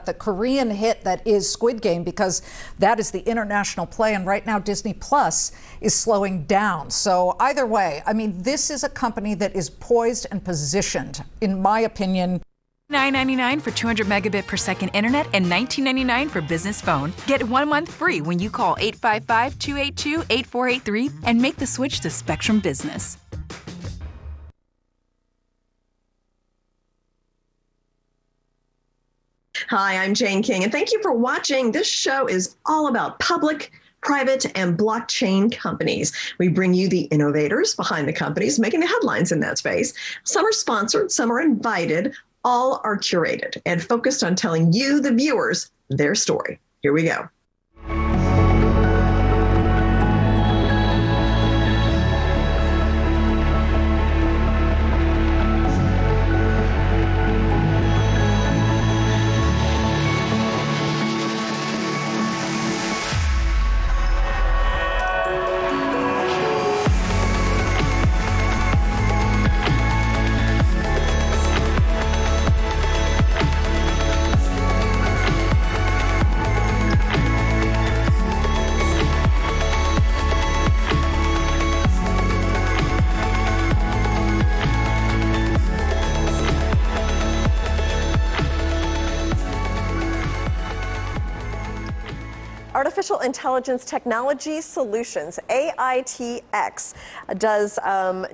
about the Korean hit that is Squid Game, because that is the international play, and right now Disney Plus is slowing down. So either way, I mean, this is a company that is poised and positioned, in my opinion. $9.99 for 200 megabit per second internet and $19.99 for business phone. Get 1 month free when you call 855-282-8483 and make the switch to Spectrum Business. Hi, I'm Jane King, and thank you for watching. This show is all about public, private, and blockchain companies. We bring you the innovators behind the companies making the headlines in that space. Some are sponsored, some are invited. All are curated and focused on telling you, the viewers, their story. Here we go. Artificial Intelligence Technology Solutions, AITX, does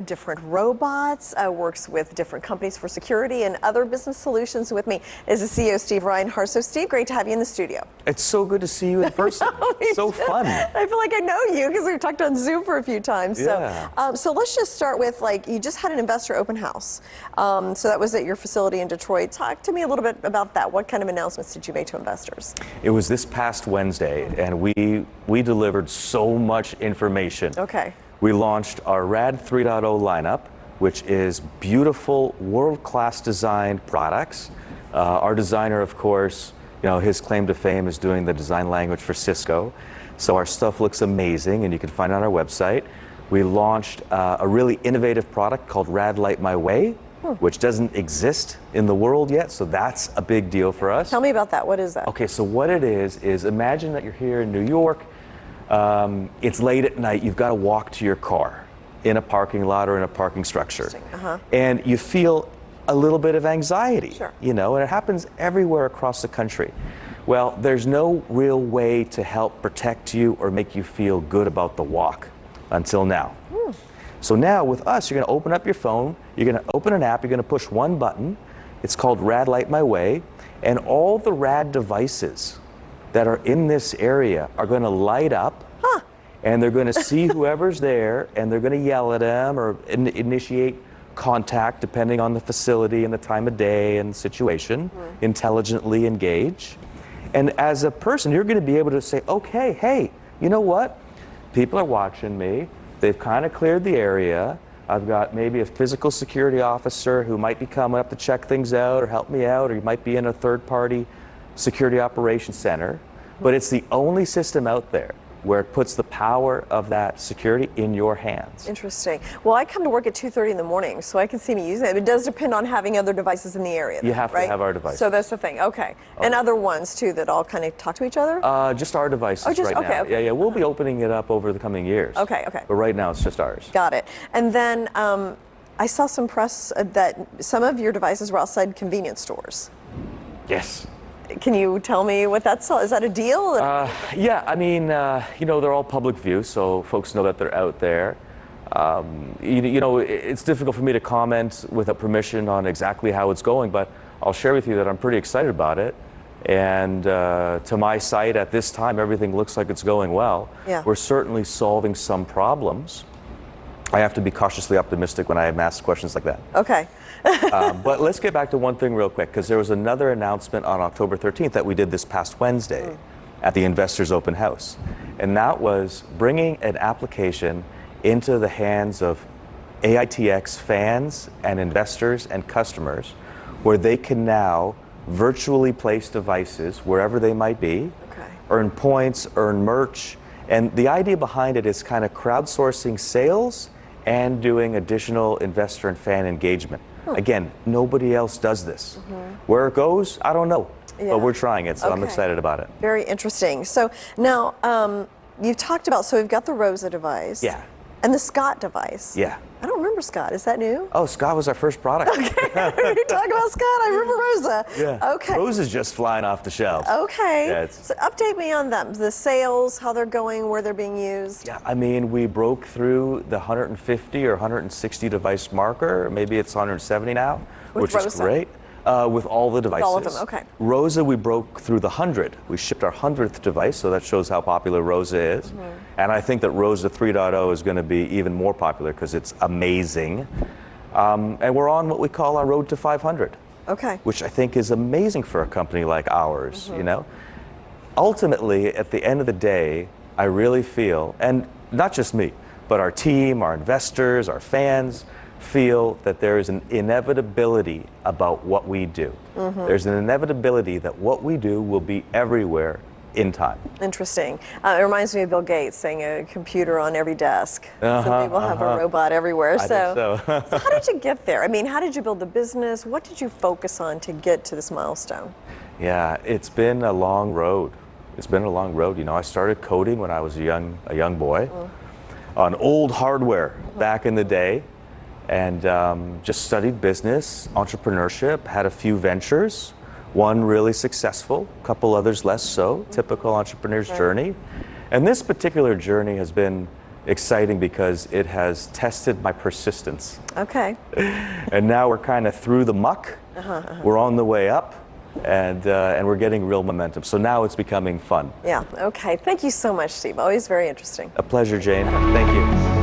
different robots, works with different companies for security and other business solutions. With me is the CEO, Steve Reinhardt. So, Steve, great to have you in the studio. It's so good to see you in person. So fun. I feel like I know you because we've talked on Zoom for a few times. Yeah. So let's just start with, like, you just had an investor open house. So that was at your facility in Detroit. Talk to me a little bit about that. What kind of announcements did you make to investors? It was this past Wednesday, and we delivered so much information. Okay. We launched our RAD 3.0 lineup, which is beautiful, world-class designed products. Our designer, of course, you know, his claim to fame is doing the design language for Cisco. So our stuff looks amazing, and you can find it on our website. We launched a really innovative product called RAD Light My Way, which doesn't exist in the world yet, so that's a big deal for us. Tell me about that. What is that? Okay, so what it is imagine that you're here in New York, it's late at night, you've got to walk to your car in a parking lot or in a parking structure. And you feel a little bit of anxiety, you know, and it happens everywhere across the country. Well, there's no real way to help protect you or make you feel good about the walk until now. So now with us, you're going to open up your phone, you're going to open an app, you're going to push one button. It's called RAD Light My Way, and all the RAD devices that are in this area are going to light up, and they're going to see whoever's there, and they're going to yell at them or initiate contact depending on the facility and the time of day and situation, intelligently engage. And as a person, you're going to be able to say, okay, hey, you know what? People are watching me. They've kind of cleared the area. I've got maybe a physical security officer who might be coming up to check things out or help me out, or you might be in a third-party security operations center. But it's the only system out there where it puts the power of that security in your hands. Interesting. Well, I come to work at 2:30 in the morning, so I can see me using it. It does depend on having other devices in the area. You have right? to have our devices. So that's the thing. Okay. And other ones too that all kind of talk to each other? Just our devices right now. Okay. Yeah, we'll be opening it up over the coming years. Okay. But right now it's just ours. Got it. And then I saw some press that some of your devices were outside convenience stores. Yes. Can you tell me what that's all? Is that a deal? Yeah, I mean, you know, they're all public view, so folks know that they're out there. You know, it's difficult for me to comment without permission on exactly how it's going, but I'll share with you that I'm pretty excited about it. And to my sight, at this time, everything looks like it's going well. Yeah. We're certainly solving some problems. I have to be cautiously optimistic when I am asked questions like that. Okay. But let's get back to one thing real quick, because there was another announcement on October 13th that we did this past Wednesday at the Investors Open House. And that was bringing an application into the hands of AITX fans and investors and customers, where they can now virtually place devices wherever they might be, earn points, earn merch. And the idea behind it is kind of crowdsourcing sales and doing additional investor and fan engagement. Again, nobody else does this. Where it goes, I don't know. but we're trying it, so I'm Okay. excited about it. Very interesting. So now you've talked about, so we've got the Rosa device. Yeah. And the Scott device. Yeah. I don't remember Scott. Is that new? Oh, Scott was our first product. Okay. You talk about Scott. I remember Rosa. Yeah. Okay. Rosa's just flying off the shelves. Okay. Yeah, So update me on them. The sales, how they're going, where they're being used. Yeah, I mean, we broke through the 150 or 160 device marker. Maybe it's 170 now, With which is Rosa? great. With all the devices. all of them, okay. Rosa, we broke through the 100. We shipped our 100th device, so that shows how popular Rosa is. Mm-hmm. And I think that Rosa 3.0 is going to be even more popular because it's amazing. And we're on what we call our road to 500. Okay. Which I think is amazing for a company like ours, Mm-hmm. you know? Ultimately, at the end of the day, I really feel, and not just me, but our team, our investors, our fans, feel that there is an inevitability about what we do. Mm-hmm. There's an inevitability that what we do will be everywhere in time. Interesting. It reminds me of Bill Gates saying a computer on every desk. So we will have a robot everywhere. I think so. So how did you get there? I mean, how did you build the business? What did you focus on to get to this milestone? Yeah, it's been a long road. It's been a long road. You know, I started coding when I was a young boy on old hardware back in the day, and just studied business, entrepreneurship, had a few ventures, one really successful, a couple others less so, typical entrepreneur's journey. And this particular journey has been exciting because it has tested my persistence. Okay. And now we're kind of through the muck. We're on the way up, and we're getting real momentum. So now it's becoming fun. Yeah. Okay. Thank you so much, Steve. Always very interesting. A pleasure, Jane. Thank you.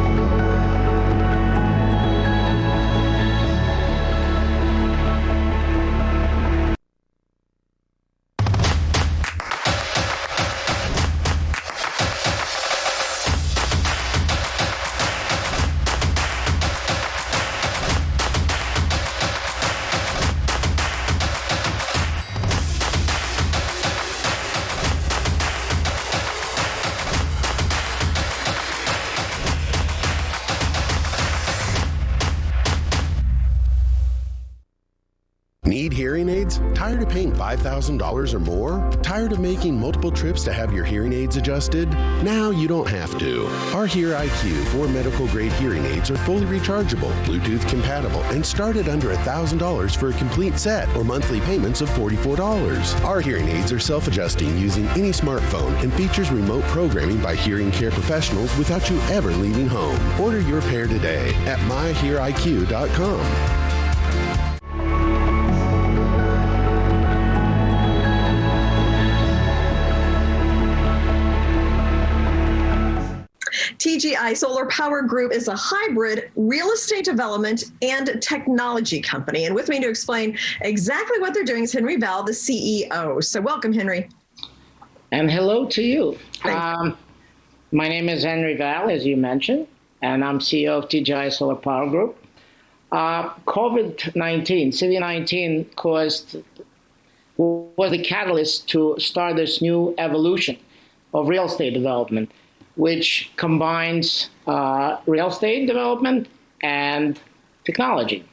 Need hearing aids? Tired of paying $5,000 or more? Tired of making multiple trips to have your hearing aids adjusted? Now you don't have to. Our Hear IQ 4 medical grade hearing aids are fully rechargeable, Bluetooth compatible, and start at under $1,000 for a complete set or monthly payments of $44. Our hearing aids are self-adjusting using any smartphone and features remote programming by hearing care professionals without you ever leaving home. Order your pair today at myheariq.com. TGI Solar Power Group is a hybrid real estate development and technology company. And with me to explain exactly what they're doing is Henry Val, the CEO. So welcome, Henry. And hello to you. Thank you. My name is Henry Val, as you mentioned, and I'm CEO of TGI Solar Power Group. COVID-19, CV-19 was the catalyst to start this new evolution of real estate development, which combines real estate development and technology,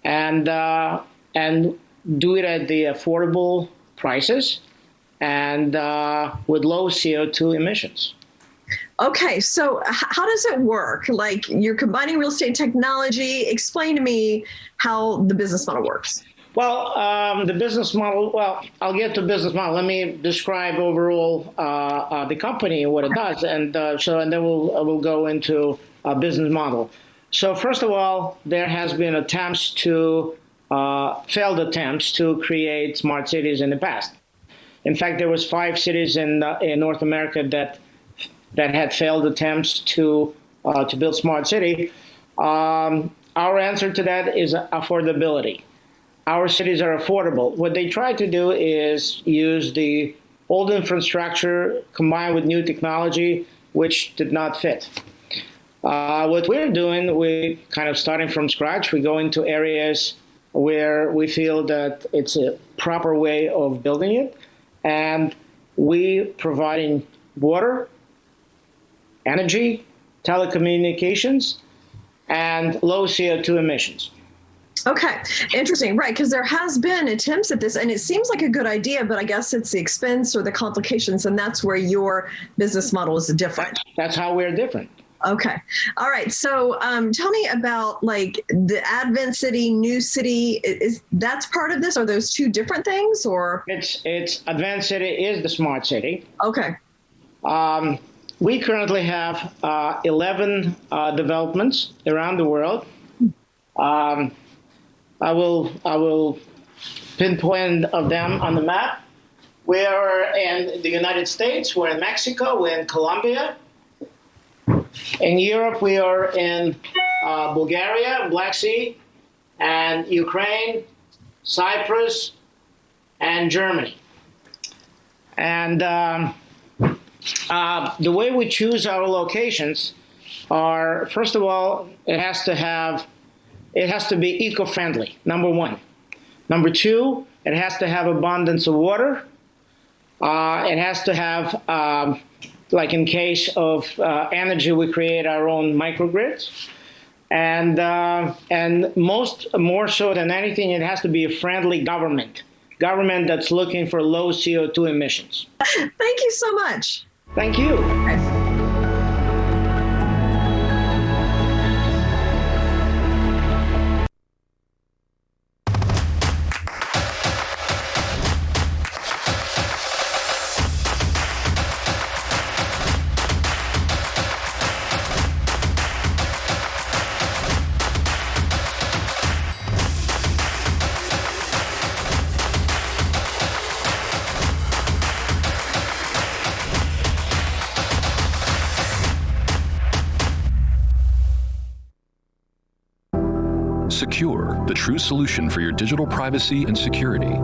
and do it at the affordable prices and with low CO2 emissions. Okay, so how does it work? Like, you're combining real estate technology. Explain to me how the business model works. Well, the business model, I'll get to business model. Let me describe overall the company and what it does, and then we'll go into a business model. So first of all, there has been failed attempts to create smart cities in the past. In fact, there was 5 cities in North America that had failed attempts to build smart city. Our answer to that is affordability. Our cities are affordable. What they try to do is use the old infrastructure combined with new technology, which did not fit. What we're doing, we kind of starting from scratch. We go into areas where we feel that it's a proper way of building it, and we providing water, energy, telecommunications, and low CO2 emissions. Okay, interesting, right? Because there has been attempts at this, and it seems like a good idea, but I guess it's the expense or the complications, and that's where your business model is different. That's how we're different. Okay, all right. So, tell me about like the Advent City, New City. Is that's part of this? Are those two different things, or It's Advent City is the smart city. okay? We currently have 11 developments around the world. I will pinpoint of them on the map. We're in the United States, we're in Mexico, we're in Colombia. In Europe, we are in Bulgaria, Black Sea, and Ukraine, Cyprus, and Germany. And the way we choose our locations are, first of all, it has to be eco-friendly, number one. Number two, it has to have abundance of water. It has to have, like in case of energy, we create our own microgrids. And more so than anything, it has to be a friendly government that's looking for low CO2 emissions. Thank you so much. Thank you. Secure, the true solution for your digital privacy and security.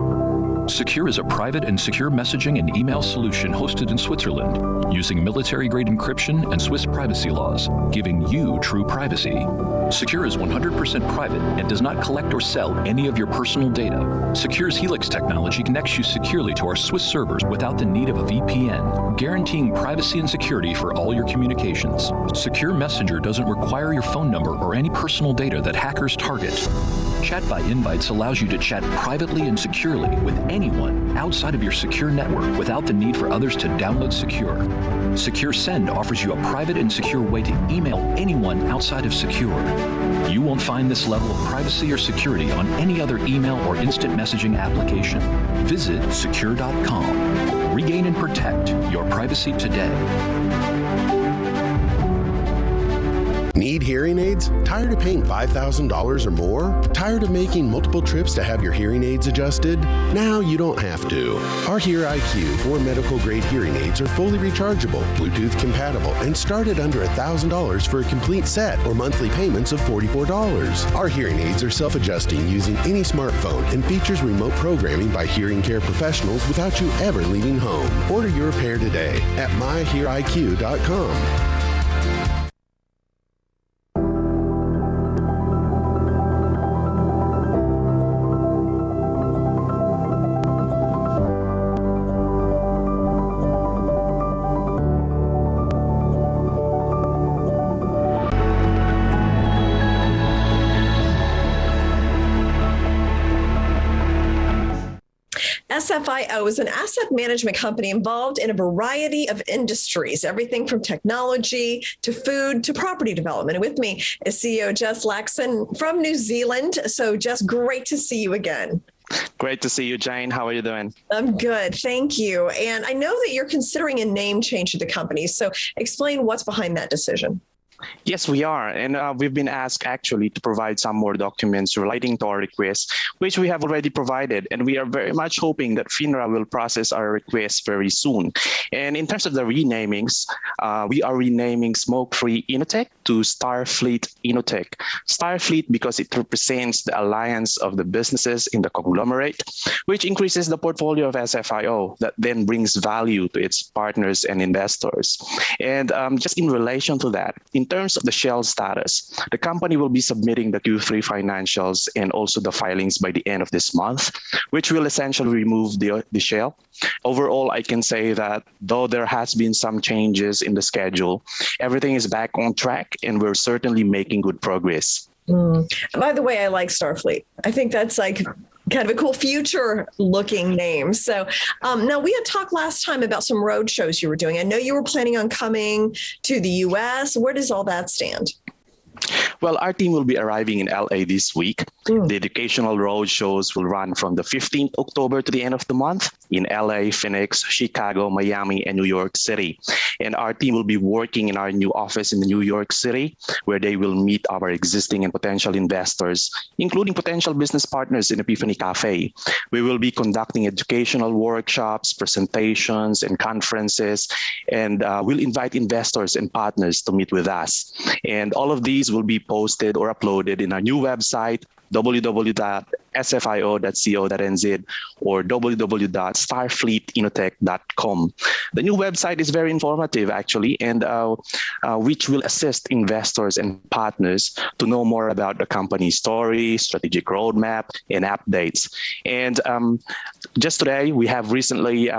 Secure is a private and secure messaging and email solution hosted in Switzerland, using military-grade encryption and Swiss privacy laws, giving you true privacy. Secure is 100% private and does not collect or sell any of your personal data. Secure's Helix technology connects you securely to our Swiss servers without the need of a VPN, guaranteeing privacy and security for all your communications. Secure Messenger doesn't require your phone number or any personal data that hackers target. Chat by Invites allows you to chat privately and securely with anyone outside of your secure network without the need for others to download Secure. Secure Send offers you a private and secure way to email anyone outside of Secure. You won't find this level of privacy or security on any other email or instant messaging application. Visit secure.com. Regain and protect your privacy today. Need hearing aids? Tired of paying $5,000 or more? Tired of making multiple trips to have your hearing aids adjusted? Now you don't have to. Our Hear IQ 4 medical grade hearing aids are fully rechargeable, Bluetooth compatible, and start at under $1,000 for a complete set or monthly payments of $44. Our hearing aids are self-adjusting using any smartphone and features remote programming by hearing care professionals without you ever leaving home. Order your pair today at myheariq.com. SFIO is an asset management company involved in a variety of industries, everything from technology to food to property development. And with me is CEO Jess Laxon from New Zealand. So Jess, great to see you again. Great to see you, Jane. How are you doing? I'm good. Thank you. And I know that you're considering a name change to the company. So explain what's behind that decision. Yes, we are. And we've been asked actually to provide some more documents relating to our request, which we have already provided. And we are very much hoping that FINRA will process our request very soon. And in terms of the renamings, we are renaming Smoke-Free Innotech to Starfleet Innotech. Starfleet because it represents the alliance of the businesses in the conglomerate, which increases the portfolio of SFIO that then brings value to its partners and investors. And just in relation to that, in terms of the shell status, the company will be submitting the Q3 financials and also the filings by the end of this month, which will essentially remove the shell. Overall, I can say that though there has been some changes in the schedule, everything is back on track and we're certainly making good progress. By the way, I like Starfleet. I think that's like kind of a cool future looking name. So now we had talked last time about some road shows you were doing. I know you were planning on coming to the US. Where does all that stand? Well, our team will be arriving in LA this week. The educational road shows will run from the 15th October to the end of the month in LA, Phoenix, Chicago, Miami, and New York City. And our team will be working in our new office in New York City, where they will meet our existing and potential investors, including potential business partners in Epiphany Cafe. We will be conducting educational workshops, presentations, and conferences, and we'll invite investors and partners to meet with us. And all of these will be posted or uploaded in our new website, www.sfio.co.nz or www.starfleetinotech.com. The new website is very informative, actually, and which will assist investors and partners to know more about the company's story, strategic roadmap, and updates. And just today, we have recently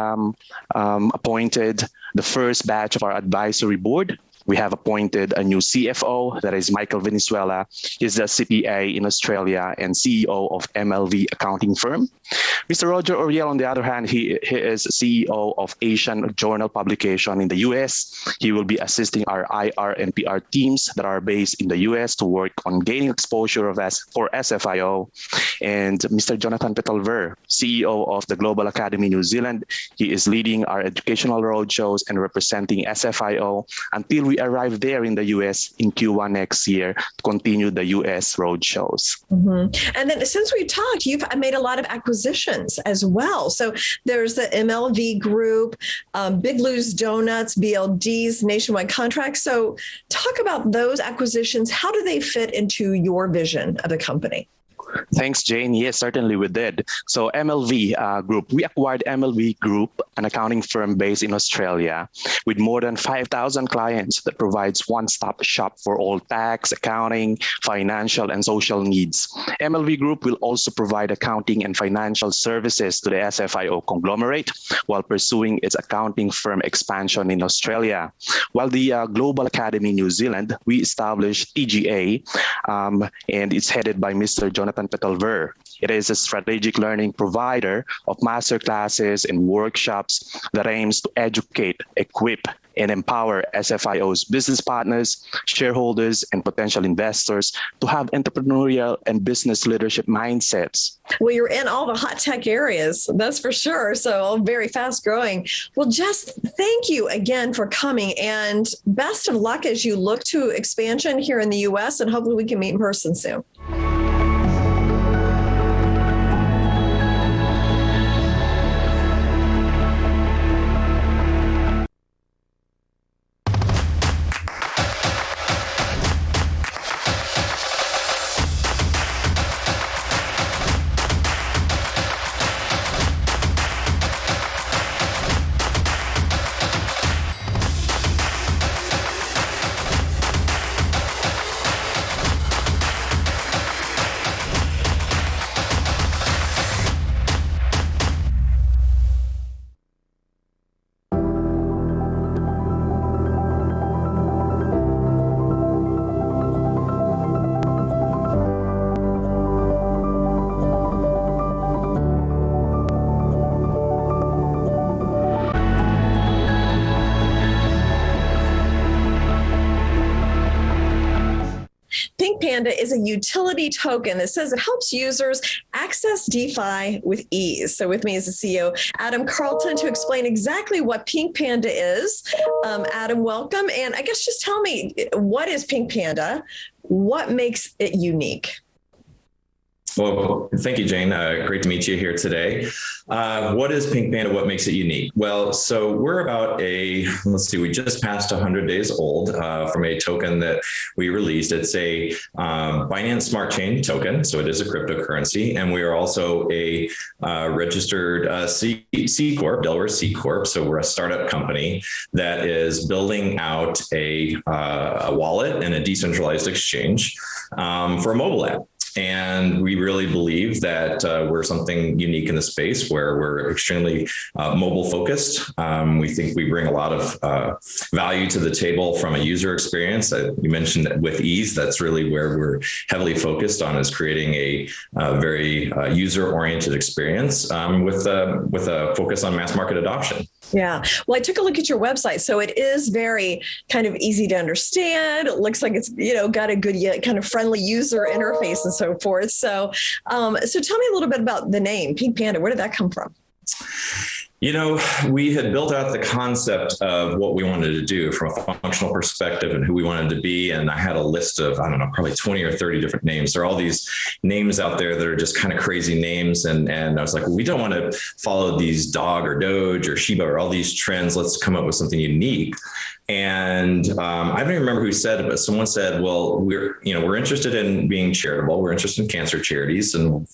appointed the first batch of our advisory board. We have appointed a new CFO, that is Michael Venezuela. He's the CPA in Australia and CEO of MLV accounting firm. Mr. Roger Oriel, on the other hand, he is CEO of Asian Journal Publication in the US. He will be assisting our IR and PR teams that are based in the US to work on gaining exposure for SFIO. And Mr. Jonathan Petalver, CEO of the Global Academy New Zealand. He is leading our educational roadshows and representing SFIO until we arrive there in the US in Q1 next year to continue the US roadshows. And then since we talked, you've made a lot of acquisitions as well. So there's the MLV Group, Big Lou's Donuts, BLD's Nationwide Contracts. So talk about those acquisitions. How do they fit into your vision of the company? Thanks, Jane. Yes, certainly we did. So MLV Group, we acquired MLV Group, an accounting firm based in Australia with more than 5,000 clients that provides one-stop shop for all tax, accounting, financial, and social needs. MLV Group will also provide accounting and financial services to the SFIO conglomerate while pursuing its accounting firm expansion in Australia. While the Global Academy New Zealand, we established TGA, and it's headed by Mr. Jonathan Petalver. It is a strategic learning provider of master classes and workshops that aims to educate, equip, and empower SFIO's business partners, shareholders, and potential investors to have entrepreneurial and business leadership mindsets. Well, you're in all the hot tech areas, that's for sure. So very fast growing. Well, just thank you again for coming, and best of luck as you look to expansion here in the US, and hopefully we can meet in person soon. PinkPanda is a utility token that says it helps users access DeFi with ease. So with me is the CEO, Adam Carlton, to explain exactly what PinkPanda is. Adam, welcome. And I guess just tell me, what is PinkPanda? What makes it unique? Well, thank you, Jane. Great to meet you here today. What is PinkPanda? What makes it unique? Well, so we're about we just passed 100 days old from a token that we released. It's a Binance Smart Chain token, so it is a cryptocurrency, and we are also a registered C Corp, Delaware C Corp. So we're a startup company that is building out a wallet and a decentralized exchange for a mobile app. And we really believe that we're something unique in the space where we're extremely mobile focused. We think we bring a lot of value to the table from a user experience. You mentioned that with ease, that's really where we're heavily focused on, is creating a very user-oriented experience with a focus on mass market adoption. Yeah. Well, I took a look at your website. So it is very kind of easy to understand. It looks like it's, got a good kind of friendly user interface and so forth. So, so tell me a little bit about the name PinkPanda. Where did that come from? We had built out the concept of what we wanted to do from a functional perspective and who we wanted to be. And I had a list of, probably 20 or 30 different names. There are all these names out there that are just kind of crazy names. And I was like, well, we don't want to follow these dog or Doge or Shiba or all these trends. Let's come up with something unique. And I don't even remember who said it, but someone said, well, we're interested in being charitable. We're interested in cancer charities, and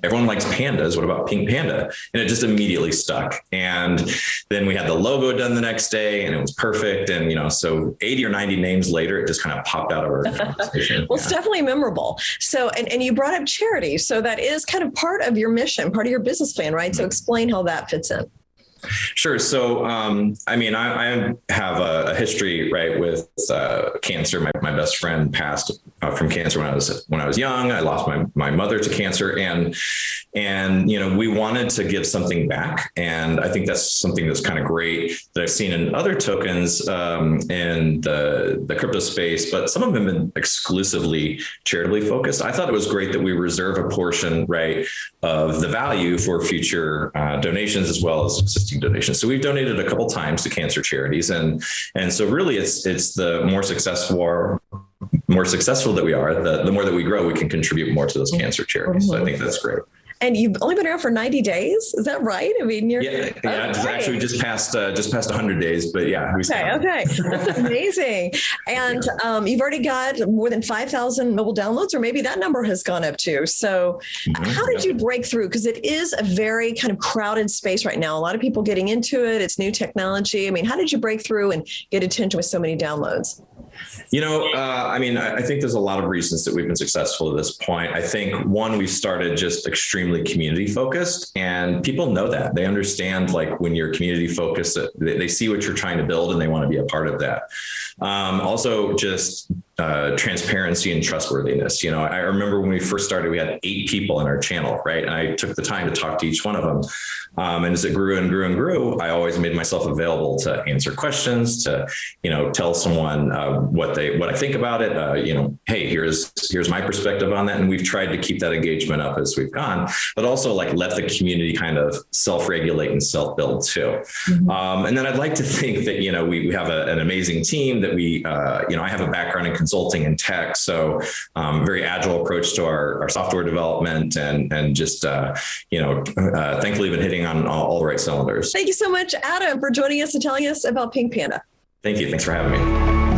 everyone likes pandas. What about PinkPanda? And it just immediately stuck. And then we had the logo done the next day, and it was perfect. And, so 80 or 90 names later, it just kind of popped out of our conversation. Well, it's definitely memorable. So, and you brought up charity. So that is kind of part of your mission, part of your business plan, right? So explain how that fits in. Sure. So, I have a history, right, with cancer. My best friend passed from cancer when I was young. I lost my mother to cancer, and we wanted to give something back. And I think that's something that's kind of great that I've seen in other tokens in the crypto space, but some of them have been exclusively charitably focused. I thought it was great that we reserve a portion, right, of the value for future donations as well as existing donations. So we've donated a couple times to cancer charities, and so really it's the more successful that we are, the more that we grow, we can contribute more to those cancer charities. So I think that's great. And you've only been around for 90 days. Is that right? I mean, it's actually just past 100 days, but yeah. Okay. That's amazing. And you've already got more than 5,000 mobile downloads, or maybe that number has gone up too. So how did you break through? Because it is a very kind of crowded space right now. A lot of people getting into it. It's new technology. I mean, how did you break through and get attention with so many downloads? I think there's a lot of reasons that we've been successful at this point. I think one, we started just extremely community focused, and people know that. They understand, like, when you're community focused, they see what you're trying to build and they want to be a part of that. Also just transparency and trustworthiness. I remember when we first started, we had 8 people in our channel, right? And I took the time to talk to each one of them. And as it grew and grew and grew, I always made myself available to answer questions, to, tell someone what I think about it. Hey, here's my perspective on that. And we've tried to keep that engagement up as we've gone, but also like let the community kind of self-regulate and self-build too. And then I'd like to think that, we have an amazing team that I have a background in consulting and tech. So very agile approach to our software development, and just, thankfully been hitting on all the right cylinders. Thank you so much, Adam, for joining us and telling us about PinkPanda. Thank you. Thanks for having me.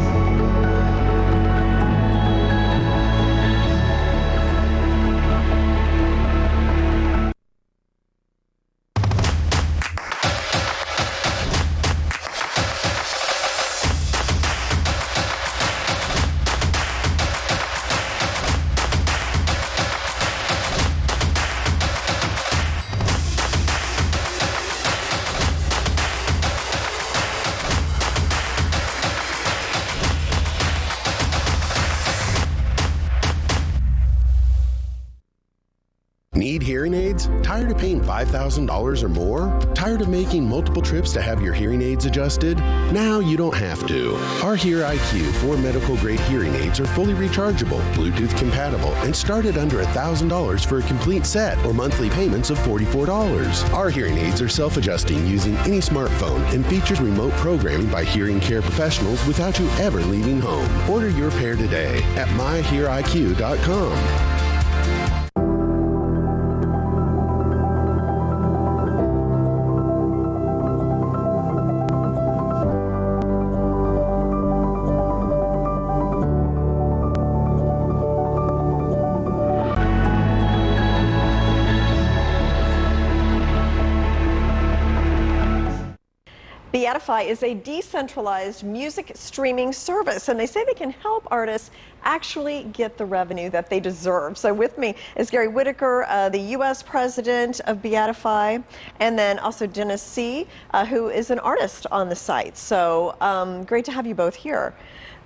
Need hearing aids? Tired of paying $5,000 or more? Tired of making multiple trips to have your hearing aids adjusted? Now you don't have to. Our Hear IQ 4 medical grade hearing aids are fully rechargeable, Bluetooth compatible, and start at under $1,000 for a complete set or monthly payments of $44. Our hearing aids are self-adjusting using any smartphone and features remote programming by hearing care professionals without you ever leaving home. Order your pair today at myheariq.com. Beatify is a decentralized music streaming service, and they say they can help artists actually get the revenue that they deserve. So with me is Gary Whitaker, the U.S. president of Beatify, and then also Dennis C., who is an artist on the site. So great to have you both here.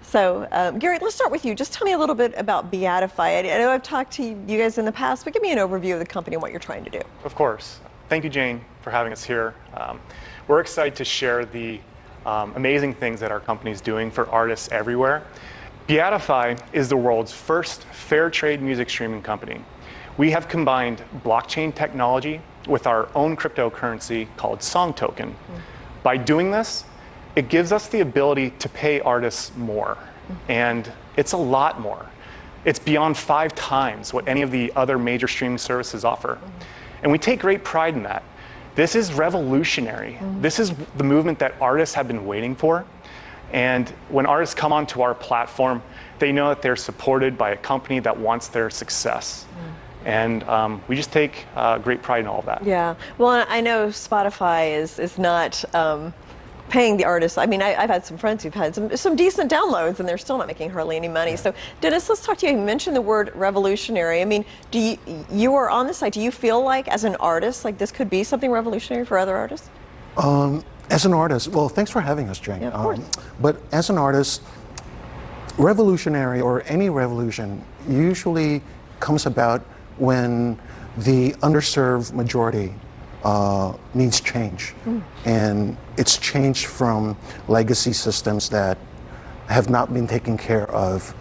So Gary, let's start with you. Just tell me a little bit about Beatify. I know I've talked to you guys in the past, but give me an overview of the company and what you're trying to do. Of course. Thank you, Jane, for having us here. We're excited to share the amazing things that our company is doing for artists everywhere. Beatify is the world's first fair trade music streaming company. We have combined blockchain technology with our own cryptocurrency called Song Token. By doing this, it gives us the ability to pay artists more, and it's a lot more. It's beyond 5 times what any of the other major streaming services offer. And we take great pride in that. This is revolutionary. This is the movement that artists have been waiting for. And when artists come onto our platform, they know that they're supported by a company that wants their success. And we just take great pride in all of that. Yeah. Well, I know Spotify is not paying the artists. I mean, I've had some friends who've had some decent downloads, and they're still not making hardly any money. So, Dennis, let's talk to you. You mentioned the word revolutionary. I mean, you are on the site. Do you feel like, as an artist, like this could be something revolutionary for other artists? As an artist, well, thanks for having us, Jane. Yeah, of course. But as an artist, revolutionary or any revolution usually comes about when the underserved majority needs change. And it's changed from legacy systems that have not been taking care of,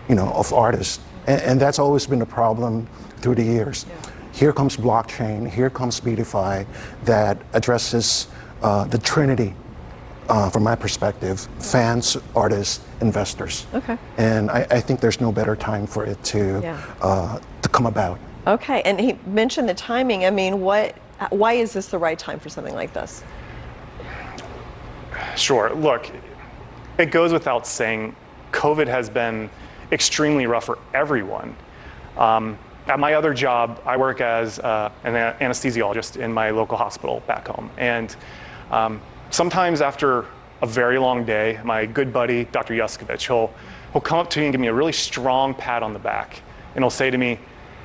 of artists. And that's always been a problem through the years. Here comes blockchain, here comes Beatify that addresses the trinity, from my perspective: fans, artists, investors. Okay. And I think there's no better time for it to come about. Okay, and he mentioned the timing. I mean, why is this the right time for something like this? Sure. Look, it goes without saying, COVID has been extremely rough for everyone. At my other job, I work as an anesthesiologist in my local hospital back home. And sometimes after a very long day, my good buddy, Dr. Yuskovich, he'll come up to me and give me a really strong pat on the back. And he'll say to me,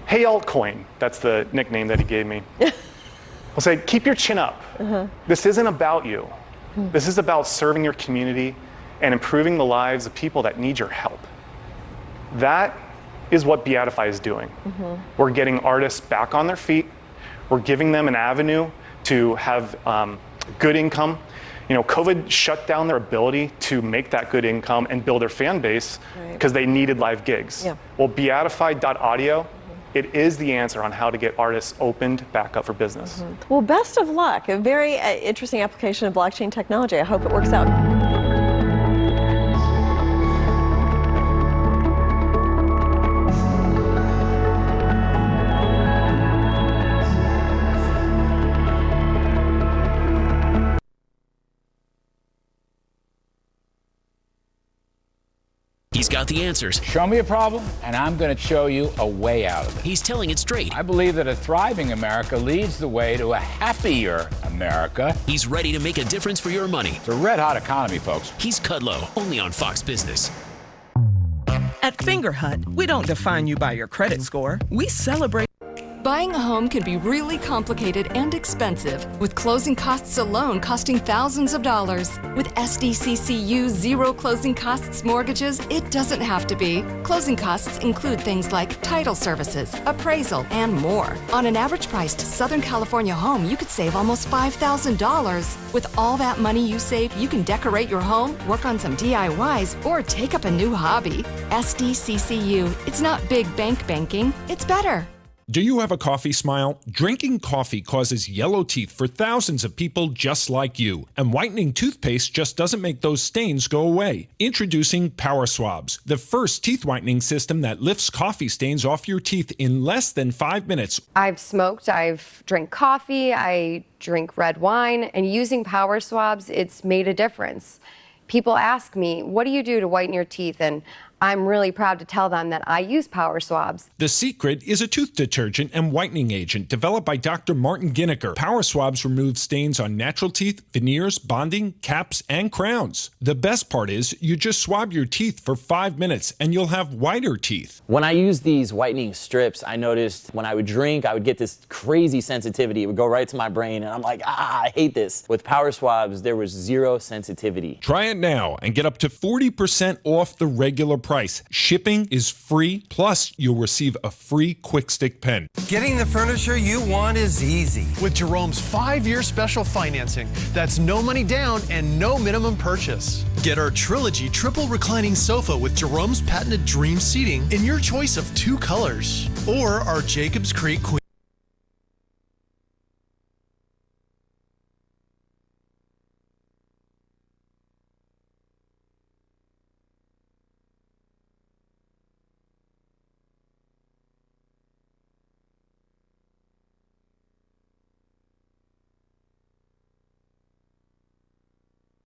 "Hey, altcoin," that's the nickname that he gave me. He'll say, "Keep your chin up. This isn't about you. This is about serving your community and improving the lives of people that need your help." That is what Beatify is doing. We're getting artists back on their feet. We're giving them an avenue to have good income. COVID shut down their ability to make that good income and build their fan base because they needed live gigs. Well, Beatify.audio, it is the answer on how to get artists opened back up for business. Well, best of luck. A very interesting application of blockchain technology. I hope it works out. He's got the answers. Show me a problem, and I'm going to show you a way out of it. He's telling it straight. I believe that a thriving America leads the way to a happier America. He's ready to make a difference for your money. It's a red-hot economy, folks. He's Kudlow, only on Fox Business. At Fingerhut, we don't define you by your credit score. We celebrate. Buying a home can be really complicated and expensive, with closing costs alone costing thousands of dollars. With SDCCU zero closing costs mortgages, it doesn't have to be. Closing costs include things like title services, appraisal, and more. On an average-priced Southern California home, you could save almost $5,000. With all that money you save, you can decorate your home, work on some DIYs, or take up a new hobby. SDCCU. It's not big bank banking, it's better. Do you have a coffee smile? Drinking coffee causes yellow teeth for thousands of people just like you. And whitening toothpaste just doesn't make those stains go away. Introducing Power Swabs, the first teeth whitening system that lifts coffee stains off your teeth in less than 5 minutes. I've smoked, I've drank coffee, I drink red wine, and using Power Swabs, it's made a difference. People ask me, what do you do to whiten your teeth? And I'm really proud to tell them that I use Power Swabs. The Secret is a tooth detergent and whitening agent developed by Dr. Martin Ginniker. Power Swabs remove stains on natural teeth, veneers, bonding, caps, and crowns. The best part is you just swab your teeth for 5 minutes and you'll have whiter teeth. When I use these whitening strips, I noticed when I would drink, I would get this crazy sensitivity. It would go right to my brain and I'm like, I hate this. With Power Swabs, there was zero sensitivity. Try it now and get up to 40% off the regular price. Shipping is free, plus you'll receive a free Quick Stick pen. Getting the furniture you want is easy. With Jerome's 5-year special financing, that's no money down and no minimum purchase. Get our Trilogy triple reclining sofa with Jerome's patented Dream seating in your choice of 2 colors. Or our Jacobs Creek Queen.